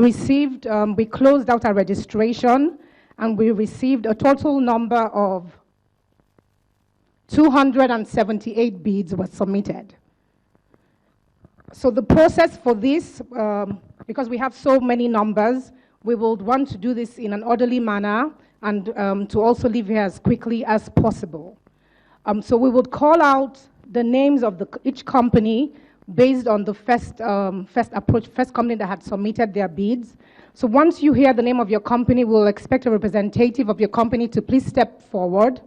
we closed out our registration, and we received a total number of 278 bids were submitted. So the process for this, because we have so many numbers, we will want to do this in an orderly manner and to also leave here as quickly as possible. So we would call out the names of each company based on the first company that had submitted their bids. So once you hear the name of your company, we'll expect a representative of your company to please step forward.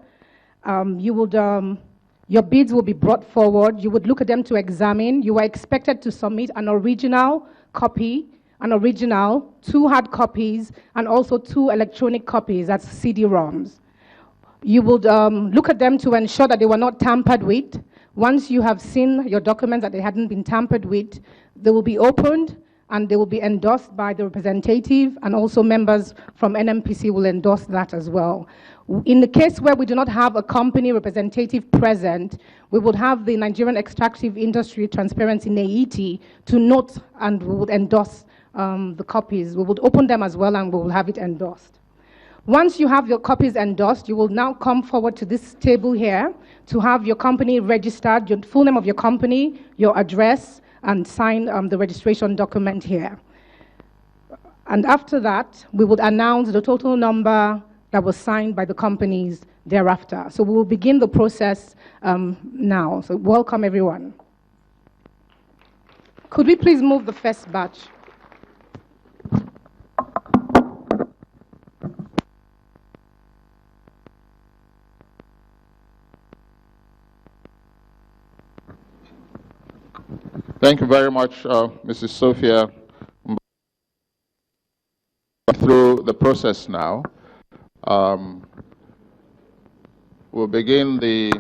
Your bids will be brought forward. You would look at them to examine. You are expected to submit an original copy, two hard copies, and also 2 electronic copies, that's CD-ROMs. You would look at them to ensure that they were not tampered with. Once you have seen your documents that they hadn't been tampered with, they will be opened and they will be endorsed by the representative, and also members from NNPC will endorse that as well. In the case where we do not have a company representative present, we would have the Nigerian Extractive Industry Transparency NAET to note, and we would endorse the copies. We would open them as well and we will have it endorsed. Once you have your copies endorsed, you will now come forward to this table here to have your company registered, your full name of your company, your address, and sign the registration document here. And after that, we would announce the total number that was signed by the companies thereafter. So we will begin the process now. So welcome, everyone. Could we please move the first batch? Thank you very much, Mrs. Sophia. Through the process now, we'll begin the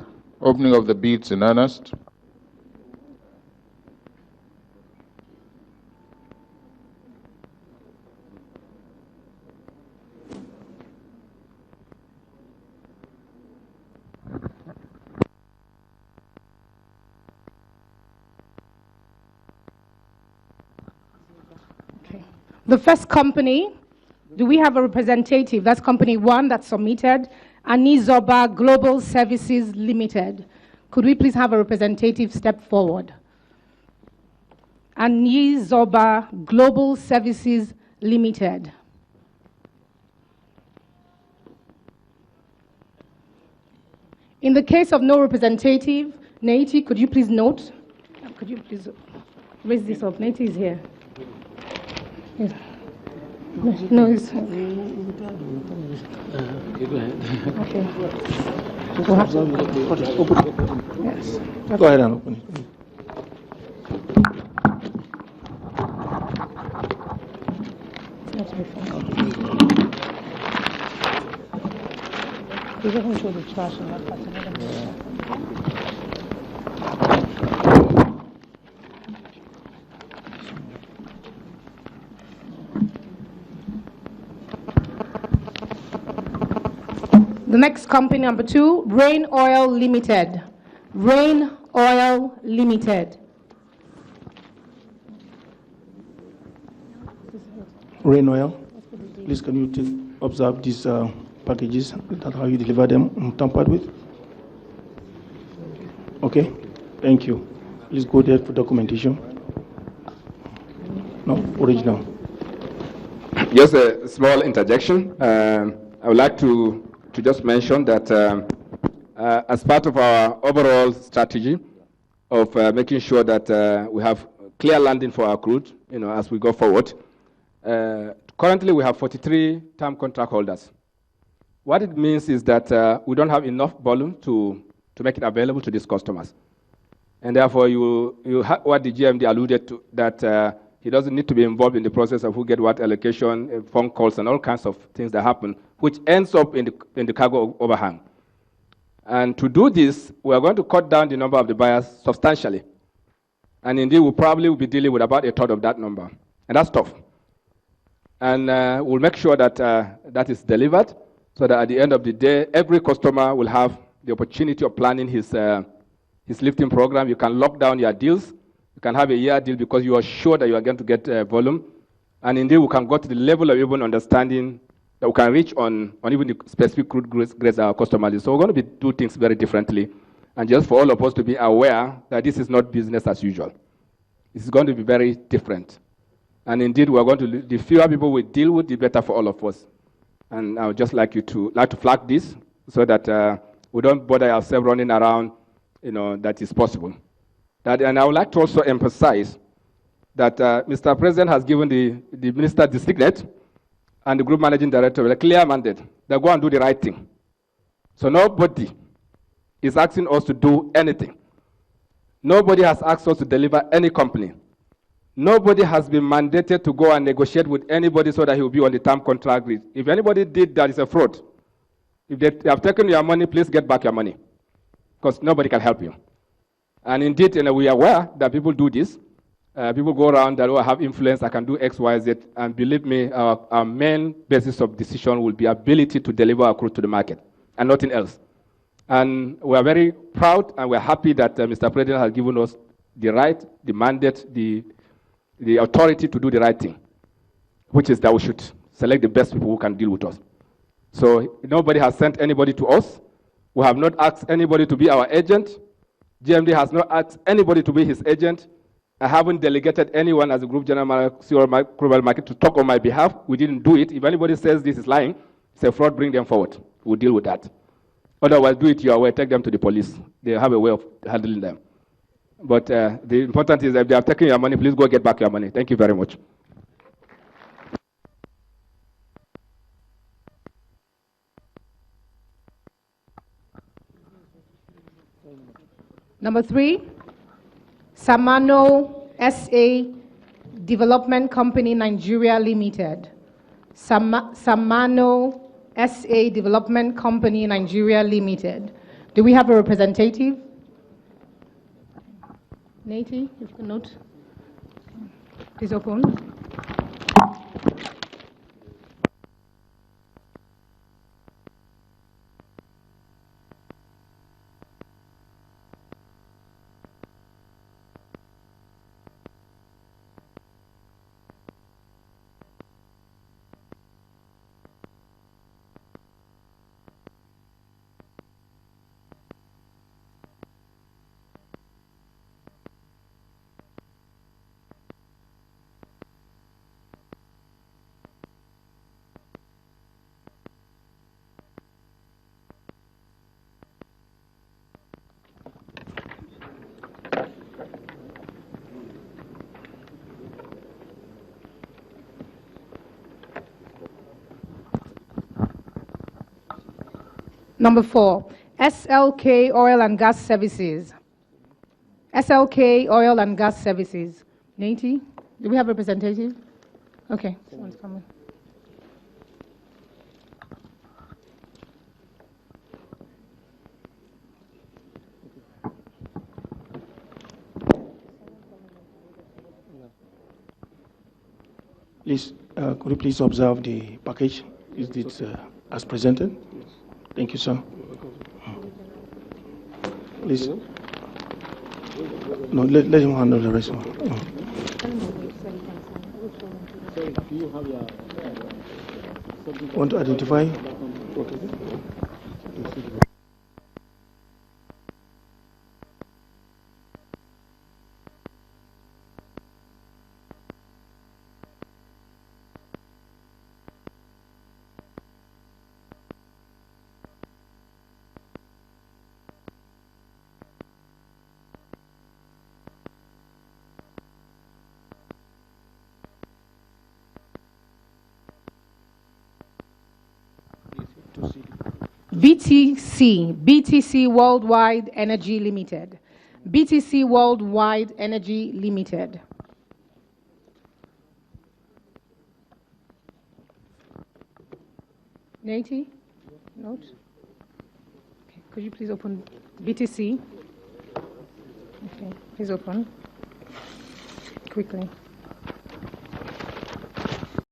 opening of the bids in earnest. The first company, do we have a representative? That's company 1 that submitted, Anizoba Global Services Limited. Could we please have a representative step forward? Anizoba Global Services Limited. In the case of no representative, Naiti, could you please note? Could you please raise this up? Naiti is here. Yes. No, it's... Okay, go ahead. Okay. We'll have to open it. Yes. Go ahead and open it. That's before. You don't show the trash in that part. The next company, number 2, Rain Oil Limited. Rain Oil Limited. Rain Oil, please can you observe these packages, that's how you deliver them, tampered with? Okay, thank you. Please go there for documentation. No, original. Just a small interjection. I would like to just mention that as part of our overall strategy of making sure that we have clear landing for our crude, as we go forward, currently we have 43 term contract holders. What it means is that we don't have enough volume to make it available to these customers. And therefore, what the GMD alluded to, that he doesn't need to be involved in the process of who get what allocation, phone calls, and all kinds of things that happen, which ends up in the cargo overhang. And to do this, we are going to cut down the number of the buyers substantially. And indeed, we'll probably be dealing with about 1/3 of that number. And that's tough. And we'll make sure that that is delivered, so that at the end of the day, every customer will have the opportunity of planning his lifting program. You can lock down your deals. You can have a year deal because you are sure that you are going to get volume. And indeed, we can go to the level of even understanding that we can reach on even the specific crude grades our customers. So we're going to do things very differently. And just for all of us to be aware that this is not business as usual. This is going to be very different. And indeed, we're going to, the fewer people we deal with, the better for all of us. And I would just like to flag this so that we don't bother ourselves running around, that is possible. And I would like to also emphasize that Mr. President has given the minister designate and the group managing director a clear mandate that go and do the right thing. So nobody is asking us to do anything. Nobody has asked us to deliver any company. Nobody has been mandated to go and negotiate with anybody so that he will be on the term contract list. If anybody did that, it's a fraud. If they have taken your money, please get back your money, because nobody can help you. And indeed, we are aware that people do this. People go around that have influence, I can do X, Y, Z, and believe me, our main basis of decision will be ability to deliver our crude to the market, and nothing else. And we are very proud, and we're happy that Mr. President has given us the right, the mandate, the authority to do the right thing, which is that we should select the best people who can deal with us. So nobody has sent anybody to us. We have not asked anybody to be our agent. GMD has not asked anybody to be his agent. I haven't delegated anyone as a group general manager market to talk on my behalf. We didn't do it. If anybody says this is lying, it's a fraud, bring them forward. We'll deal with that. Otherwise, do it your way, take them to the police. They have a way of handling them. But the important is that if they have taken your money, please go get back your money. Thank you very much. Number 3, Samano SA Development Company Nigeria Limited. Samano SA Development Company Nigeria Limited. Do we have a representative? Nati, if you can note. Please open. Number 4, SLK Oil and Gas Services. SLK Oil and Gas Services. Nati, do we have a representative? Okay, someone's coming. Please, could you please observe the package? Is it as presented? Thank you, sir. Please. No, let him handle the rest. Want to identify? BTC Worldwide Energy Limited. BTC Worldwide Energy Limited. Nati, note. Okay. Could you please open BTC? Okay, please open quickly.